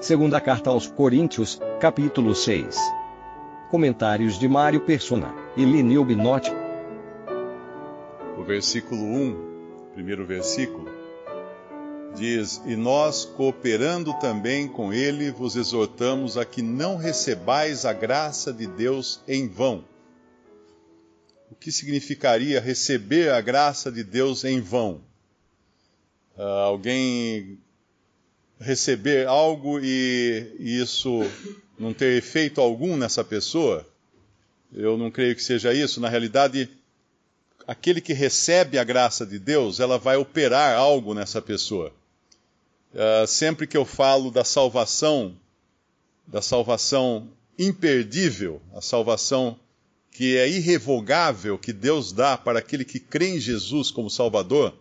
Segunda carta aos Coríntios, capítulo 6. Comentários de Mário Persona e Lineu Binotti. O versículo 1, primeiro versículo, diz: E nós, cooperando também com ele, vos exortamos a que não recebais a graça de Deus em vão. O que significaria receber a graça de Deus em vão? Alguém receber algo e isso não ter efeito algum nessa pessoa? Eu não creio que seja isso. Na realidade, aquele que recebe a graça de Deus, ela vai operar algo nessa pessoa. Sempre que eu falo da salvação imperdível, a salvação que é irrevogável, que Deus dá para aquele que crê em Jesus como Salvador,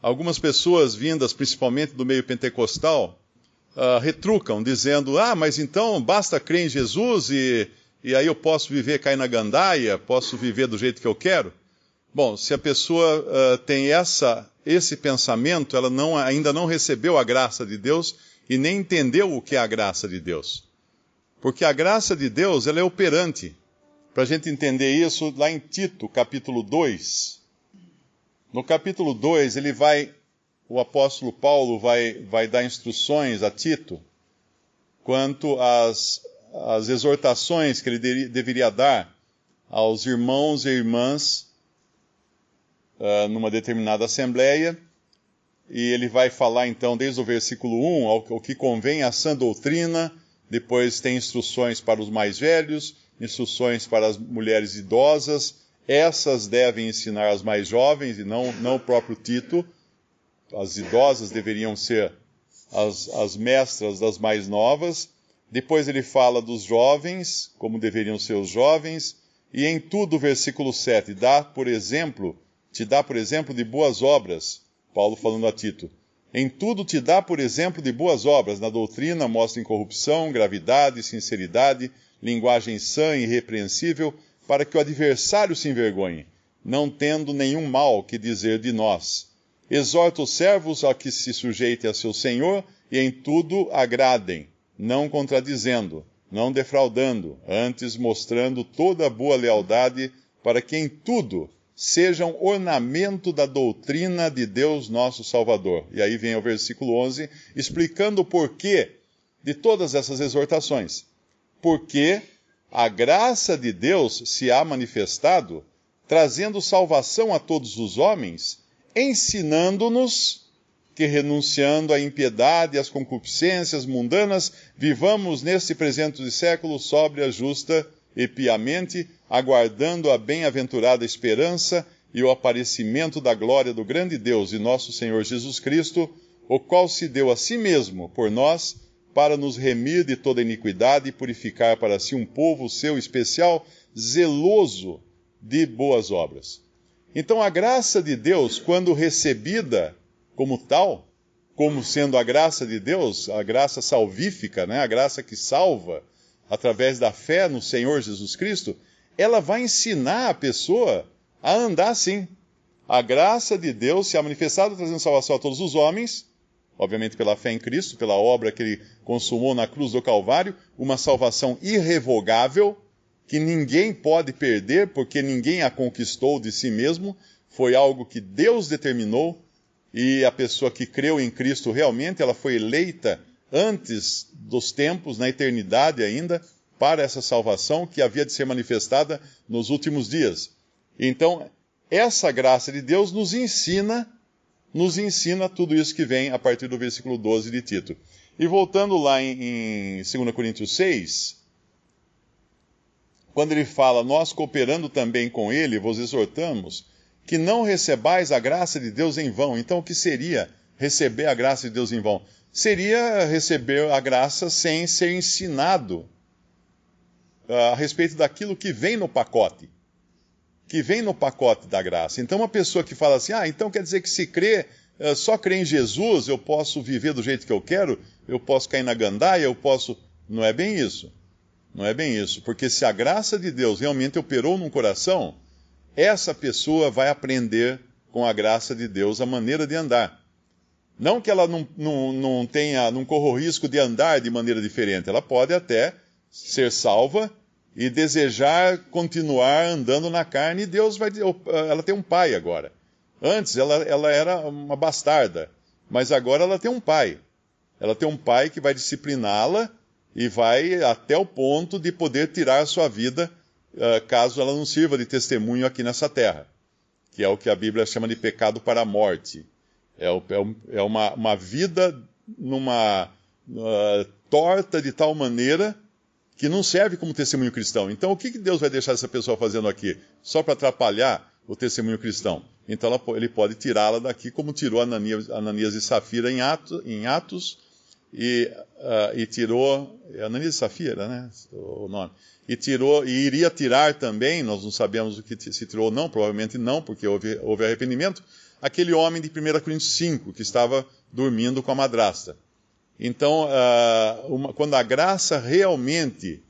algumas pessoas vindas principalmente do meio pentecostal retrucam, dizendo: mas então basta crer em Jesus e aí eu posso viver cair na gandaia, posso viver do jeito que eu quero? Bom, se a pessoa tem esse pensamento, ela ainda não recebeu a graça de Deus e nem entendeu o que é a graça de Deus. Porque a graça de Deus, ela é operante. Para a gente entender isso, lá em Tito, capítulo 2. No capítulo 2, o apóstolo Paulo vai dar instruções a Tito quanto às exortações que ele deveria dar aos irmãos e irmãs numa determinada assembleia, e ele vai falar então desde o versículo 1 ao que convém à sã doutrina. Depois tem instruções para os mais velhos, instruções para as mulheres idosas. Essas devem ensinar as mais jovens e não o próprio Tito. As idosas deveriam ser as mestras das mais novas. Depois ele fala dos jovens, como deveriam ser os jovens. E em tudo, versículo 7, te dá, por exemplo, de boas obras. Paulo falando a Tito. Em tudo te dá, por exemplo, de boas obras. Na doutrina mostra incorrupção, gravidade, sinceridade, linguagem sã e irrepreensível, para que o adversário se envergonhe, não tendo nenhum mal que dizer de nós. Exorta os servos a que se sujeitem a seu Senhor e em tudo agradem, não contradizendo, não defraudando, antes mostrando toda a boa lealdade, para que em tudo sejam ornamento da doutrina de Deus nosso Salvador. E aí vem o versículo 11, explicando o porquê de todas essas exortações. Porque a graça de Deus se há manifestado, trazendo salvação a todos os homens, ensinando-nos que, renunciando à impiedade e às concupiscências mundanas, vivamos neste presente século sóbria, justa e piamente, aguardando a bem-aventurada esperança e o aparecimento da glória do grande Deus e nosso Senhor Jesus Cristo, o qual se deu a si mesmo por nós, para nos remir de toda iniquidade e purificar para si um povo seu especial, zeloso de boas obras. Então a graça de Deus, quando recebida como tal, como sendo a graça de Deus, a graça salvífica, a graça que salva, através da fé no Senhor Jesus Cristo, ela vai ensinar a pessoa a andar assim. A graça de Deus se há manifestado trazendo salvação a todos os homens, obviamente pela fé em Cristo, pela obra que ele consumou na cruz do Calvário, uma salvação irrevogável, que ninguém pode perder, porque ninguém a conquistou de si mesmo, foi algo que Deus determinou, e a pessoa que creu em Cristo realmente, ela foi eleita antes dos tempos, na eternidade ainda, para essa salvação que havia de ser manifestada nos últimos dias. Então, essa graça de Deus nos ensina tudo isso que vem a partir do versículo 12 de Tito. E voltando lá em 2 Coríntios 6, quando ele fala: nós cooperando também com ele, vos exortamos, que não recebais a graça de Deus em vão. Então, o que seria receber a graça de Deus em vão? Seria receber a graça sem ser ensinado a respeito daquilo que vem no pacote. Que vem no pacote da graça. Então, uma pessoa que fala assim: então quer dizer que se só crer em Jesus, eu posso viver do jeito que eu quero, eu posso cair na gandaia, eu posso... Não é bem isso. Não é bem isso. Porque se a graça de Deus realmente operou num coração, essa pessoa vai aprender com a graça de Deus a maneira de andar. Não que ela não corra o risco de andar de maneira diferente. Ela pode até ser salva e desejar continuar andando na carne, e Deus ela tem um pai agora. Antes ela era uma bastarda, mas agora ela tem um pai. Ela tem um pai que vai discipliná-la e vai até o ponto de poder tirar a sua vida, caso ela não sirva de testemunho aqui nessa terra, que é o que a Bíblia chama de pecado para a morte. É uma vida torta de tal maneira que não serve como testemunho cristão. Então, o que Deus vai deixar essa pessoa fazendo aqui? Só para atrapalhar o testemunho cristão. Então, ele pode tirá-la daqui, como tirou Ananias e Safira em Atos, e tirou... Ananias e Safira, né? O nome. E iria tirar também, nós não sabemos o que se tirou ou não, provavelmente não, porque houve arrependimento, aquele homem de 1 Coríntios 5, que estava dormindo com a madrasta. Então, quando a graça realmente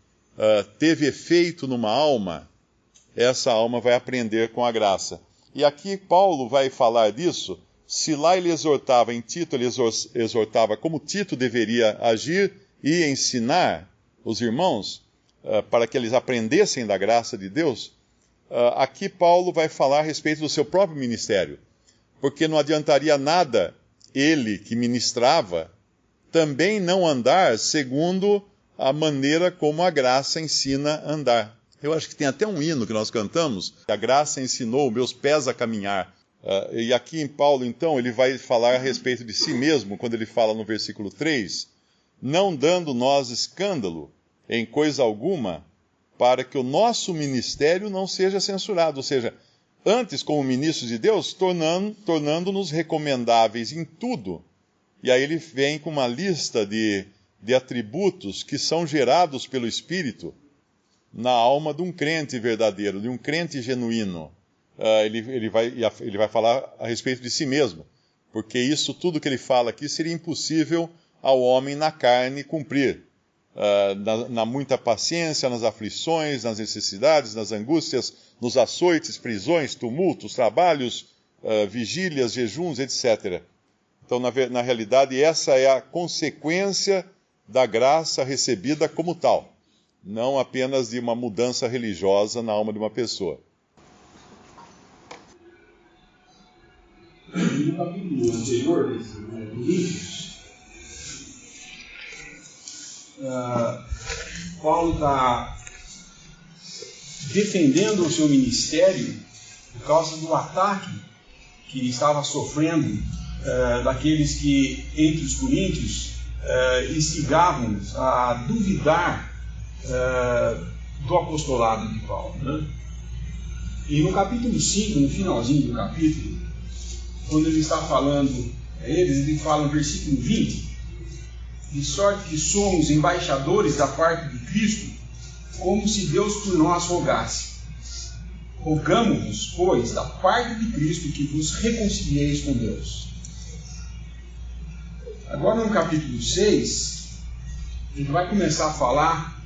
teve efeito numa alma, essa alma vai aprender com a graça. E aqui Paulo vai falar disso. Se lá ele exortava, em Tito ele exortava como Tito deveria agir e ensinar os irmãos para que eles aprendessem da graça de Deus, aqui Paulo vai falar a respeito do seu próprio ministério. Porque não adiantaria nada ele que ministrava também não andar segundo a maneira como a graça ensina a andar. Eu acho que tem até um hino que nós cantamos, a graça ensinou meus pés a caminhar. E aqui em Paulo, então, ele vai falar a respeito de si mesmo, quando ele fala no versículo 3, não dando nós escândalo em coisa alguma, para que o nosso ministério não seja censurado. Ou seja, antes, como ministros de Deus, tornando-nos recomendáveis em tudo. E aí ele vem com uma lista de atributos que são gerados pelo Espírito na alma de um crente verdadeiro, de um crente genuíno. Ele vai falar a respeito de si mesmo, porque isso tudo que ele fala aqui seria impossível ao homem na carne cumprir. Na muita paciência, nas aflições, nas necessidades, nas angústias, nos açoites, prisões, tumultos, trabalhos, vigílias, jejuns, etc. Então, na realidade, essa é a consequência da graça recebida como tal, não apenas de uma mudança religiosa na alma de uma pessoa. No capítulo anterior, Coríntios, Paulo está defendendo o seu ministério por causa do ataque que estava sofrendo daqueles que, entre os coríntios, instigavam a duvidar do apostolado de Paulo. Né? E no capítulo 5, no finalzinho do capítulo, quando ele está falando a eles, ele fala no versículo 20, de sorte que somos embaixadores da parte de Cristo, como se Deus por nós rogasse. Rogamo-vos, pois, da parte de Cristo, que vos reconcilieis com Deus. Agora, no capítulo 6, ele vai começar a falar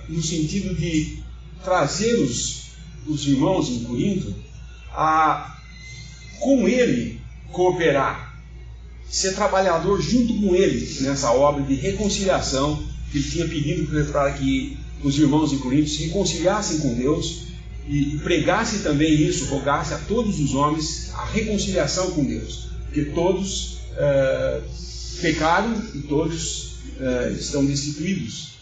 no sentido de trazer os irmãos em Corinto a, com ele, cooperar, ser trabalhador junto com ele nessa obra de reconciliação que ele tinha pedido para que os irmãos em Corinto se reconciliassem com Deus e pregasse também isso, rogasse a todos os homens a reconciliação com Deus, porque todos pecaram e todos estão destituídos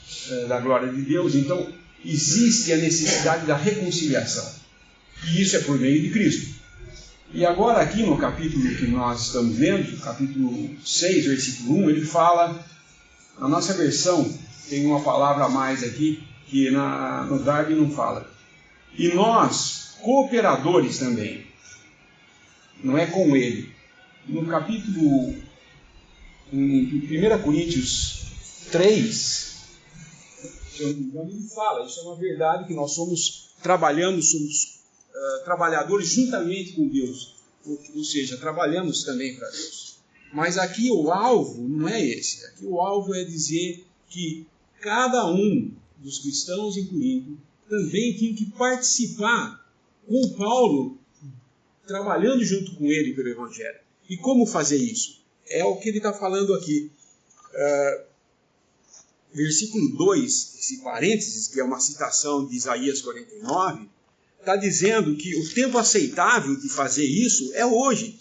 da glória de Deus. Então existe a necessidade da reconciliação, e isso é por meio de Cristo. E agora aqui no capítulo que nós estamos vendo, capítulo 6, versículo 1, ele fala, na nossa versão tem uma palavra a mais aqui, que no Darby não fala. E nós, cooperadores também, não é com ele. No capítulo, em 1 Coríntios 3, se eu não me engano, ele fala, isso é uma verdade, que nós somos trabalhadores juntamente com Deus, ou seja, trabalhamos também para Deus. Mas aqui o alvo não é esse. Aqui o alvo é dizer que cada um dos cristãos em Corinto também tinha que participar com Paulo, trabalhando junto com ele pelo Evangelho. E como fazer isso? É o que ele está falando aqui. Versículo 2, esse parênteses, que é uma citação de Isaías 49, está dizendo que o tempo aceitável de fazer isso é hoje.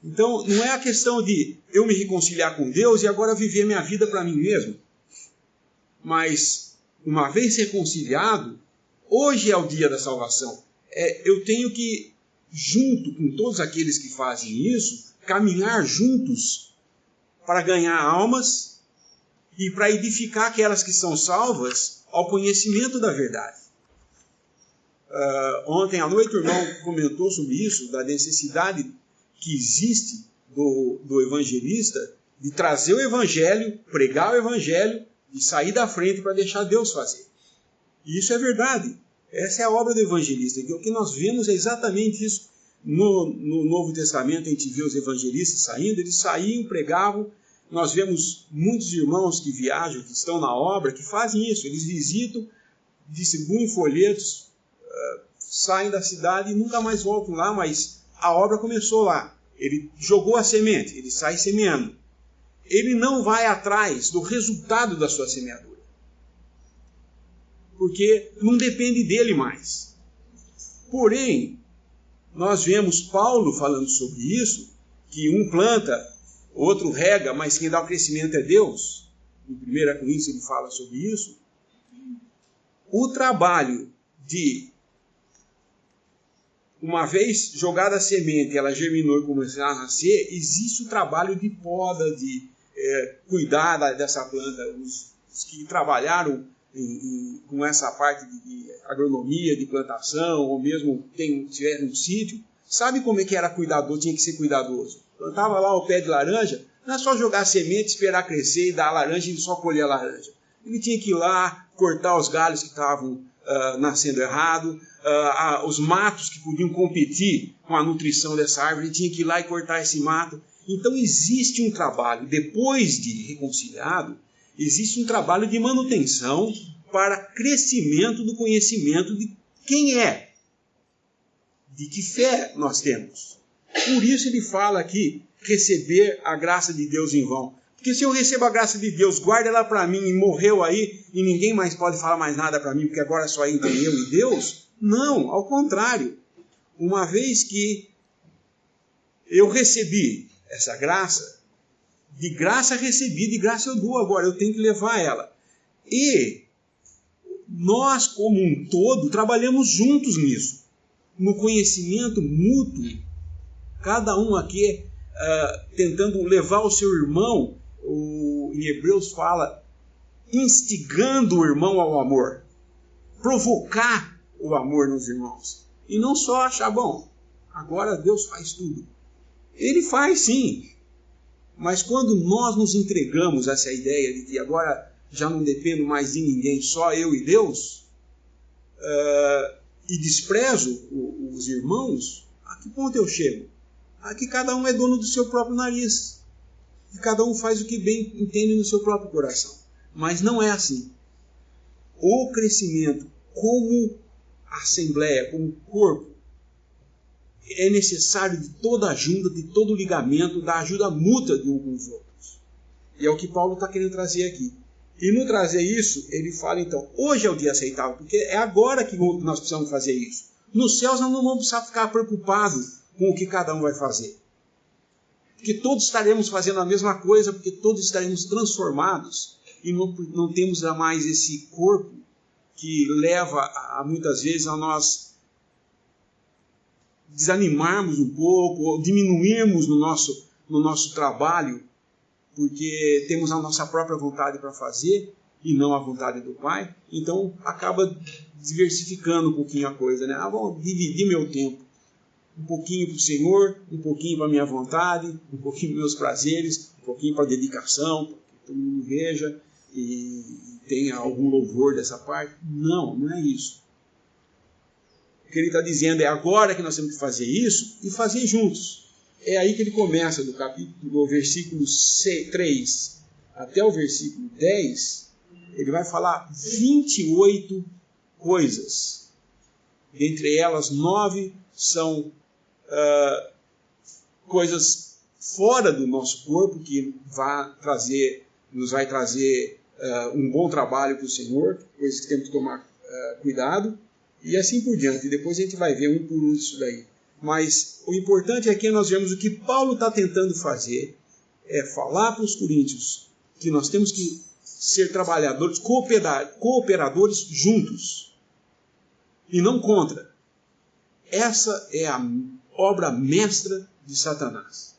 Então, não é a questão de eu me reconciliar com Deus e agora viver minha vida para mim mesmo. Mas, uma vez reconciliado, hoje é o dia da salvação. Eu tenho que, junto com todos aqueles que fazem isso, caminhar juntos para ganhar almas e para edificar aquelas que são salvas ao conhecimento da verdade. Ontem à noite o irmão comentou sobre isso, da necessidade que existe do evangelista de trazer o evangelho, pregar o evangelho e sair da frente para deixar Deus fazer. E isso é verdade. Essa é a obra do evangelista. E o que nós vemos é exatamente isso. No Novo Testamento a gente vê os evangelistas saindo, eles saíam, pregavam. Nós vemos muitos irmãos que viajam, que estão na obra, que fazem isso. Eles visitam, distribuem folhetos, saem da cidade e nunca mais voltam lá, mas a obra começou lá. Ele jogou a semente, ele sai semeando. Ele não vai atrás do resultado da sua semeadura, porque não depende dele mais. Porém, nós vemos Paulo falando sobre isso, que um planta, outro rega, mas quem dá o crescimento é Deus. Em 1 Coríntios ele fala sobre isso. O trabalho de, uma vez jogada a semente, ela germinou e começou a nascer, existe o trabalho de poda, de cuidar dessa planta. Os que trabalharam com essa parte de agronomia, de plantação, ou mesmo tiver um sítio, sabe como é que era cuidadoso, tinha que ser cuidadoso. Plantava lá o pé de laranja, não é só jogar semente, esperar crescer e dar a laranja e só colher a laranja. Ele tinha que ir lá, cortar os galhos que estavam nascendo errado, os matos que podiam competir com a nutrição dessa árvore, ele tinha que ir lá e cortar esse mato. Então existe um trabalho, depois de reconciliado, existe um trabalho de manutenção para crescimento do conhecimento de quem é, de que fé nós temos. Por isso ele fala aqui, receber a graça de Deus em vão. Porque se eu recebo a graça de Deus, guarda ela para mim e morreu aí, e ninguém mais pode falar mais nada para mim, porque agora só entre eu e Deus? Não, ao contrário. Uma vez que eu recebi essa graça, de graça recebi, de graça eu dou agora, eu tenho que levar ela. E nós, como um todo, trabalhamos juntos nisso, no conhecimento mútuo, cada um aqui tentando levar o seu irmão, em Hebreus fala, instigando o irmão ao amor, provocar o amor nos irmãos, e não só achar, bom, agora Deus faz tudo. Ele faz sim, mas quando nós nos entregamos a essa ideia de que agora já não dependo mais de ninguém, só eu e Deus, e desprezo os irmãos, a que ponto eu chego? A que cada um é dono do seu próprio nariz, que cada um faz o que bem entende no seu próprio coração. Mas não é assim. O crescimento como assembleia, como corpo, é necessário de toda ajuda, de todo ligamento, da ajuda mútua de uns com os outros. E é o que Paulo está querendo trazer aqui. E no trazer isso, ele fala então, hoje é o dia aceitável, porque é agora que nós precisamos fazer isso. Nos céus nós não vamos precisar ficar preocupados com o que cada um vai fazer. Porque todos estaremos fazendo a mesma coisa, porque todos estaremos transformados e não temos mais esse corpo que leva muitas vezes a nós desanimarmos um pouco, ou diminuirmos no nosso trabalho, porque temos a nossa própria vontade para fazer e não a vontade do Pai. Então acaba diversificando um pouquinho a coisa, né? Vou dividir meu tempo. Um pouquinho para o Senhor, um pouquinho para a minha vontade, um pouquinho para meus prazeres, um pouquinho para a dedicação, para que todo mundo veja e tenha algum louvor dessa parte. Não, não é isso. O que ele está dizendo é agora que nós temos que fazer isso e fazer juntos. É aí que ele começa, do versículo 3 até o versículo 10, ele vai falar 28 coisas. Dentre elas, 9 são coisas fora do nosso corpo que nos vai trazer um bom trabalho para o Senhor, coisas que temos que tomar cuidado, e assim por diante. Depois a gente vai ver um por um isso daí. Mas o importante é que nós vemos o que Paulo está tentando fazer, é falar para os coríntios que nós temos que ser trabalhadores, cooperadores juntos, e não contra. Essa é a obra mestra de Satanás.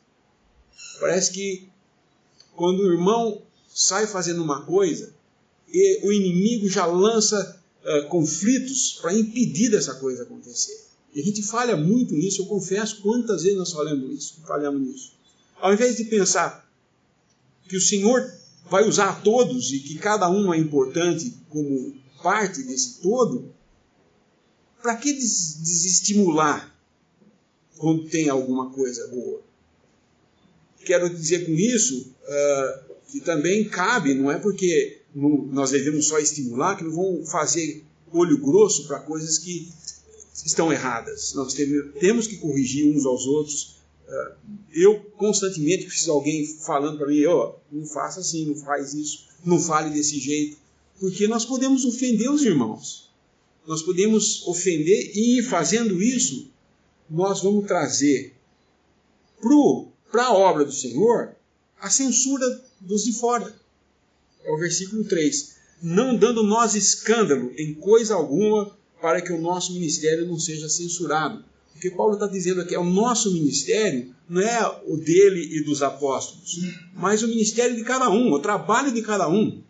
Parece que quando o irmão sai fazendo uma coisa, o inimigo já lança conflitos para impedir dessa coisa acontecer. E a gente falha muito nisso, eu confesso quantas vezes nós falhamos nisso. Ao invés de pensar que o Senhor vai usar todos e que cada um é importante como parte desse todo, para que desestimular quando tem alguma coisa boa? Quero dizer com isso que também cabe, não é porque nós devemos só estimular, que não vão fazer olho grosso para coisas que estão erradas. Nós temos que corrigir uns aos outros. Eu constantemente preciso de alguém falando para mim, não faça assim, não faz isso, não fale desse jeito, porque nós podemos ofender os irmãos. Nós podemos ofender e, fazendo isso, nós vamos trazer para a obra do Senhor a censura dos de fora. É o versículo 3. Não dando nós escândalo em coisa alguma para que o nosso ministério não seja censurado. O que Paulo está dizendo aqui é o nosso ministério, não é o dele e dos apóstolos, mas o ministério de cada um, o trabalho de cada um.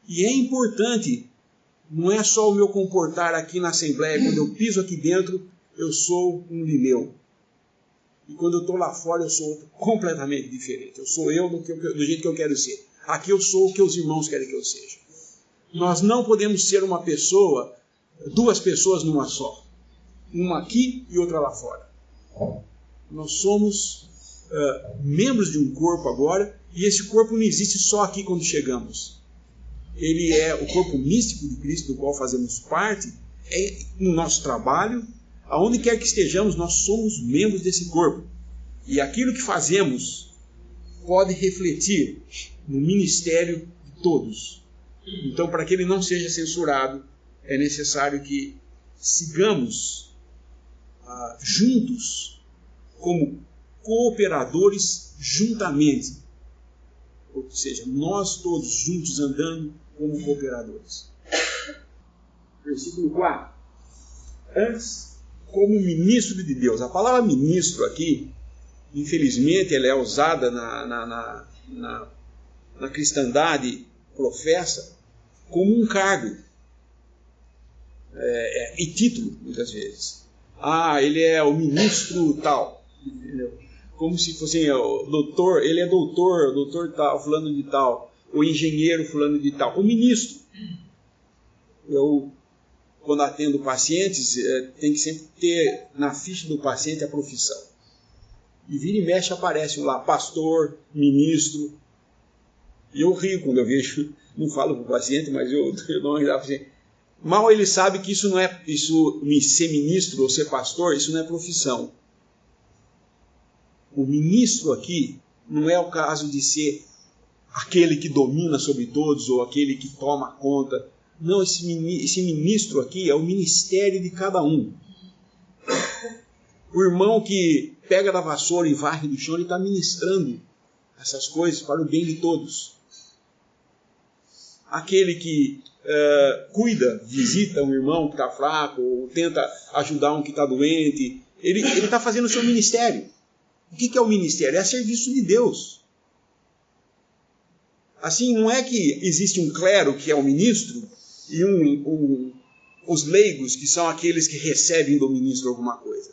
E é importante, não é só o meu comportar aqui na Assembleia, quando eu piso aqui dentro, eu sou um Lineu. E quando eu estou lá fora, eu sou completamente diferente. Eu sou eu do jeito que eu quero ser. Aqui eu sou o que os irmãos querem que eu seja. Nós não podemos ser duas pessoas numa só. Uma aqui e outra lá fora. Nós somos membros de um corpo agora, e esse corpo não existe só aqui quando chegamos. Ele é o corpo místico de Cristo, do qual fazemos parte, no nosso trabalho. Aonde quer que estejamos, nós somos membros desse corpo. E aquilo que fazemos pode refletir no ministério de todos. Então, para que ele não seja censurado, é necessário que sigamos juntos, como cooperadores juntamente. Ou seja, nós todos juntos andando como cooperadores. Versículo 4. Antes, como ministro de Deus. A palavra ministro aqui, infelizmente, ela é usada na cristandade professa como um cargo e título, muitas vezes. Ele é o ministro tal. Entendeu? Como se fosse o doutor, ele é doutor tal, fulano de tal, o engenheiro fulano de tal, o ministro. Quando atendo pacientes, tem que sempre ter na ficha do paciente a profissão. E vira e mexe aparece lá, pastor, ministro. E eu rio quando eu vejo, não falo para o paciente, mas eu dou uma risada para você. Mal ele sabe que isso não é, ser ministro ou ser pastor, isso não é profissão. O ministro aqui não é o caso de ser aquele que domina sobre todos ou aquele que toma conta. Não, esse ministro aqui é o ministério de cada um. O irmão que pega da vassoura e varre do chão, ele está ministrando essas coisas para o bem de todos. Aquele que cuida, visita um irmão que está fraco, ou tenta ajudar um que está doente, ele está fazendo o seu ministério. O que é o ministério? É serviço de Deus. Assim, não é que existe um clero que é o ministro e os leigos que são aqueles que recebem do ministro alguma coisa.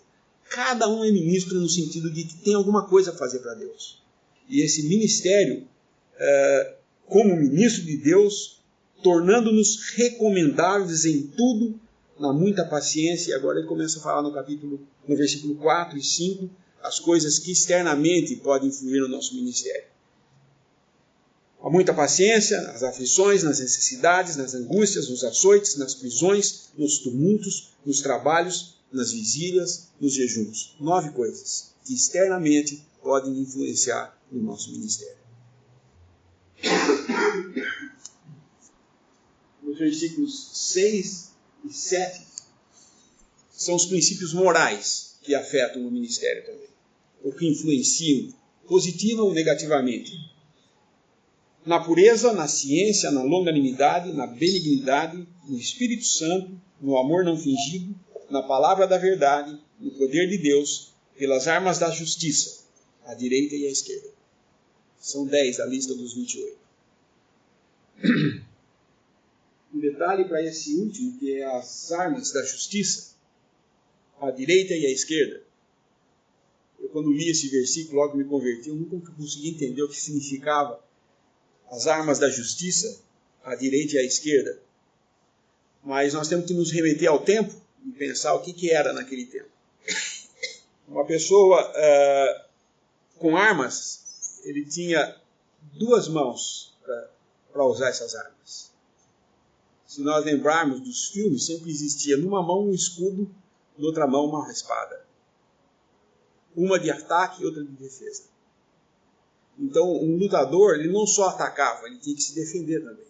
Cada um é ministro no sentido de que tem alguma coisa a fazer para Deus. E esse ministério, como ministro de Deus, tornando-nos recomendáveis em tudo, na muita paciência. E agora ele começa a falar no versículo 4 e 5, as coisas que externamente podem influir no nosso ministério. Há muita paciência nas aflições, nas necessidades, nas angústias, nos açoites, nas prisões, nos tumultos, nos trabalhos, nas vigílias, nos jejuns. 9 coisas que externamente podem influenciar no nosso ministério. Nos versículos 6 e 7 são os princípios morais que afetam o ministério também, ou que influenciam positiva ou negativamente. Na pureza, na ciência, na longanimidade, na benignidade, no Espírito Santo, no amor não fingido, na palavra da verdade, no poder de Deus, pelas armas da justiça, à direita e à esquerda. São 10 da lista dos 28. Um detalhe para esse último, que é as armas da justiça, à direita e à esquerda. Eu, quando li esse versículo, logo me converti, eu nunca consegui entender o que significava as armas da justiça, à direita e à esquerda. Mas nós temos que nos remeter ao tempo e pensar o que era naquele tempo. Uma pessoa com armas, ele tinha 2 mãos para usar essas armas. Se nós lembrarmos dos filmes, sempre existia numa mão um escudo, na outra mão uma espada. Uma de ataque e outra de defesa. Então, um lutador, ele não só atacava, ele tinha que se defender também.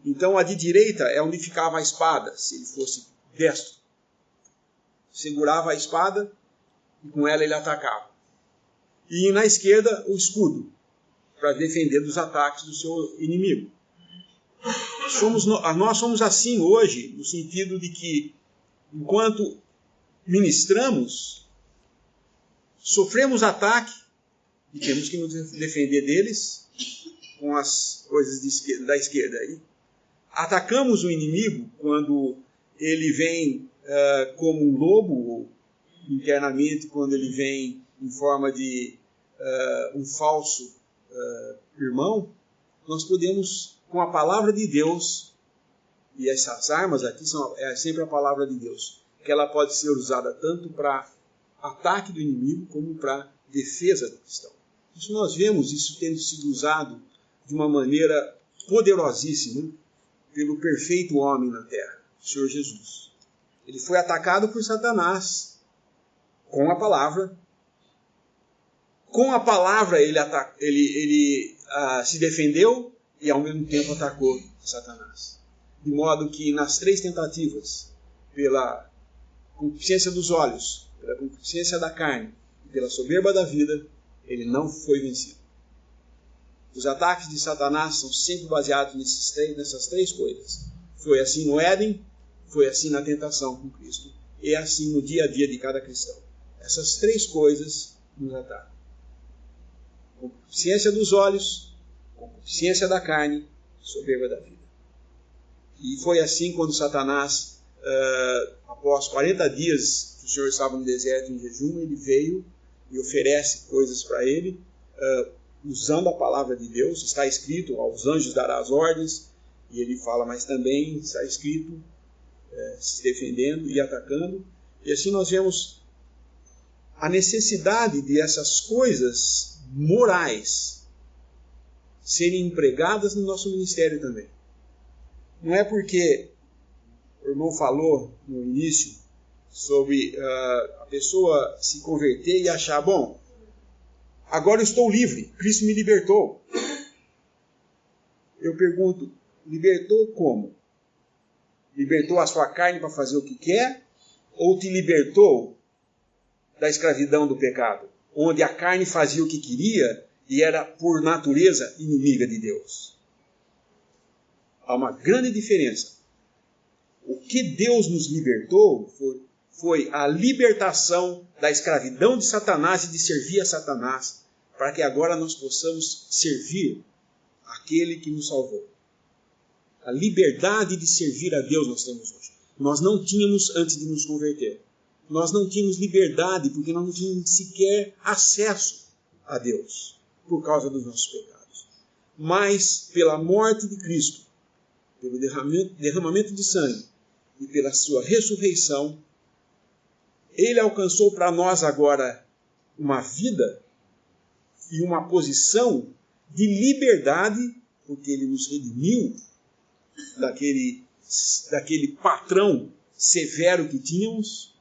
Então, a de direita é onde ficava a espada, se ele fosse destro. Segurava a espada e com ela ele atacava. E na esquerda, o escudo, para defender dos ataques do seu inimigo. Nós somos assim hoje, no sentido de que, enquanto ministramos, sofremos ataque e temos que nos defender deles com as coisas da esquerda. Aí. Atacamos o inimigo quando ele vem como um lobo, ou internamente quando ele vem em forma de um falso irmão. Nós podemos, com a palavra de Deus, e essas armas aqui é sempre a palavra de Deus, que ela pode ser usada tanto para ataque do inimigo como para defesa do cristão. Isso nós vemos isso tendo sido usado de uma maneira poderosíssima pelo perfeito homem na terra, o Senhor Jesus. Ele foi atacado por Satanás com a palavra. Com a palavra ele se defendeu e ao mesmo tempo atacou Satanás. De modo que nas 3 tentativas, pela concupiscência dos olhos, pela concupiscência da carne e pela soberba da vida, ele não foi vencido. Os ataques de Satanás são sempre baseados nessas 3 coisas. Foi assim no Éden, foi assim na tentação com Cristo, e é assim no dia a dia de cada cristão. Essas 3 coisas nos atacam. Concupiscência dos olhos, concupiscência da carne, soberba da vida. E foi assim quando Satanás, após 40 dias que o Senhor estava no deserto em jejum, ele veio e oferece coisas para ele, usando a palavra de Deus. Está escrito, aos anjos dará as ordens, e ele fala, mas também está escrito, se defendendo e atacando. E assim nós vemos a necessidade de essas coisas morais serem empregadas no nosso ministério também. Não é porque o irmão falou no início sobre a pessoa se converter e achar, bom, agora eu estou livre, Cristo me libertou. Eu pergunto, libertou como? Libertou a sua carne para fazer o que quer? Ou te libertou da escravidão do pecado? Onde a carne fazia o que queria e era, por natureza, inimiga de Deus. Há uma grande diferença. O que Deus nos libertou foi a libertação da escravidão de Satanás e de servir a Satanás, para que agora nós possamos servir aquele que nos salvou. A liberdade de servir a Deus nós temos hoje. Nós não tínhamos antes de nos converter. Nós não tínhamos liberdade porque nós não tínhamos sequer acesso a Deus por causa dos nossos pecados. Mas pela morte de Cristo, pelo derramamento de sangue e pela sua ressurreição, Ele alcançou para nós agora uma vida e uma posição de liberdade, porque Ele nos redimiu daquele patrão severo que tínhamos,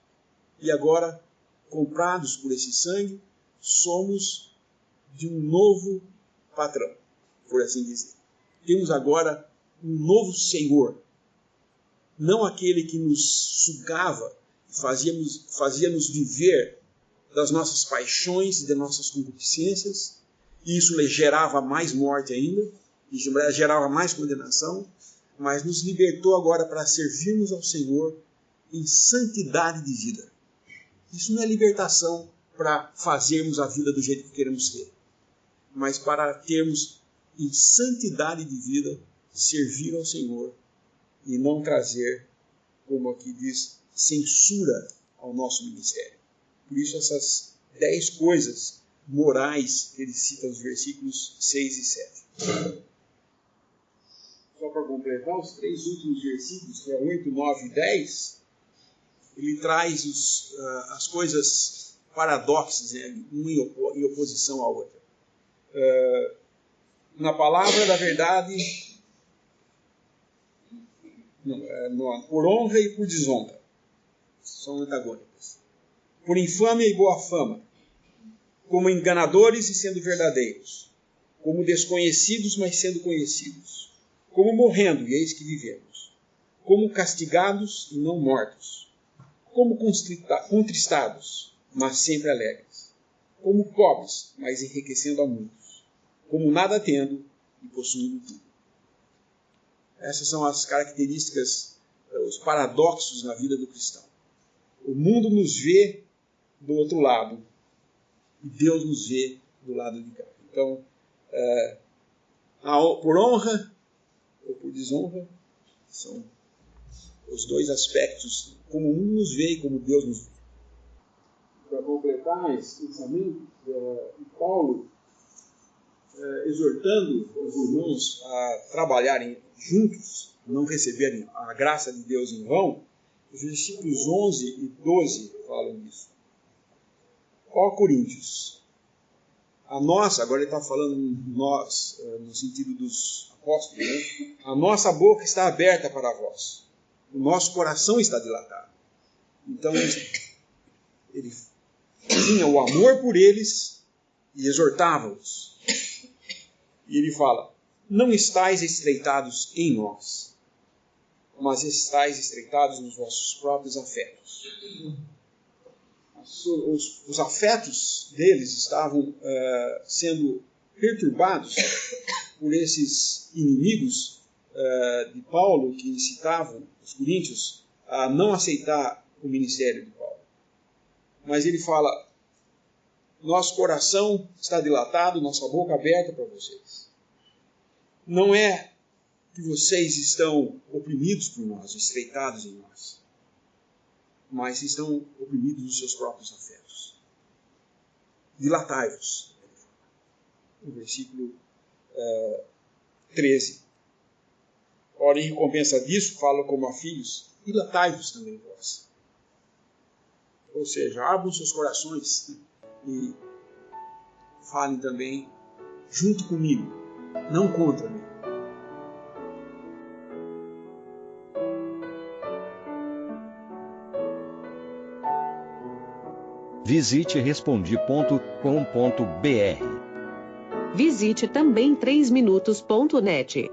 e agora, comprados por esse sangue, somos de um novo patrão, por assim dizer. Temos agora um novo Senhor, não aquele que nos sugava, fazia-nos viver das nossas paixões e das nossas concupiscências, e isso lhe gerava mais morte ainda, e gerava mais condenação, mas nos libertou agora para servirmos ao Senhor em santidade de vida. Isso não é libertação para fazermos a vida do jeito que queremos ter, mas para termos em santidade de vida, servir ao Senhor e não trazer, como aqui diz, censura ao nosso ministério. Por isso essas 10 coisas morais que ele cita nos versículos 6 e 7. Só para completar, os 3 últimos versículos, que é 8, 9 e 10, ele traz as coisas paradoxas, né, uma em oposição à outra. Na palavra da verdade, por honra e por desonra, são antagônicas. Por infâmia e boa fama, como enganadores e sendo verdadeiros, como desconhecidos, mas sendo conhecidos, como morrendo, e eis que vivemos, como castigados e não mortos, como contristados, mas sempre alegres, como pobres, mas enriquecendo a muitos, como nada tendo e possuindo tudo. Essas são as características, os paradoxos na vida do cristão. O mundo nos vê do outro lado e Deus nos vê do lado de cá. Então, por honra ou por desonra, são os 2 aspectos, como um nos vê e como Deus nos vê. Para completar esse pensamento, Paulo, exortando os irmãos a trabalharem juntos, não receberem a graça de Deus em vão, os versículos 11 e 12 falam disso. Ó Coríntios, a nossa, agora ele está falando nós, no sentido dos apóstolos, né? A nossa boca está aberta para vós, o nosso coração está dilatado. Então, ele tinha o amor por eles e exortava-os. E ele fala, não estáis estreitados em nós, mas estáis estreitados nos vossos próprios afetos. Os afetos deles estavam sendo perturbados por esses inimigos de Paulo, que incitavam os coríntios a não aceitar o ministério de Paulo. Mas ele fala, nosso coração está dilatado, nossa boca aberta para vocês. Não é que vocês estão oprimidos por nós, estreitados em nós, mas estão oprimidos nos seus próprios afetos. Dilatai-vos. No versículo 13. Ora, em recompensa disso, falo como a filhos, dilatai-vos também vós. Ou seja, abram seus corações e falem também junto comigo, não contra mim. Visite Respondi.com.br. Visite também 3minutos.net.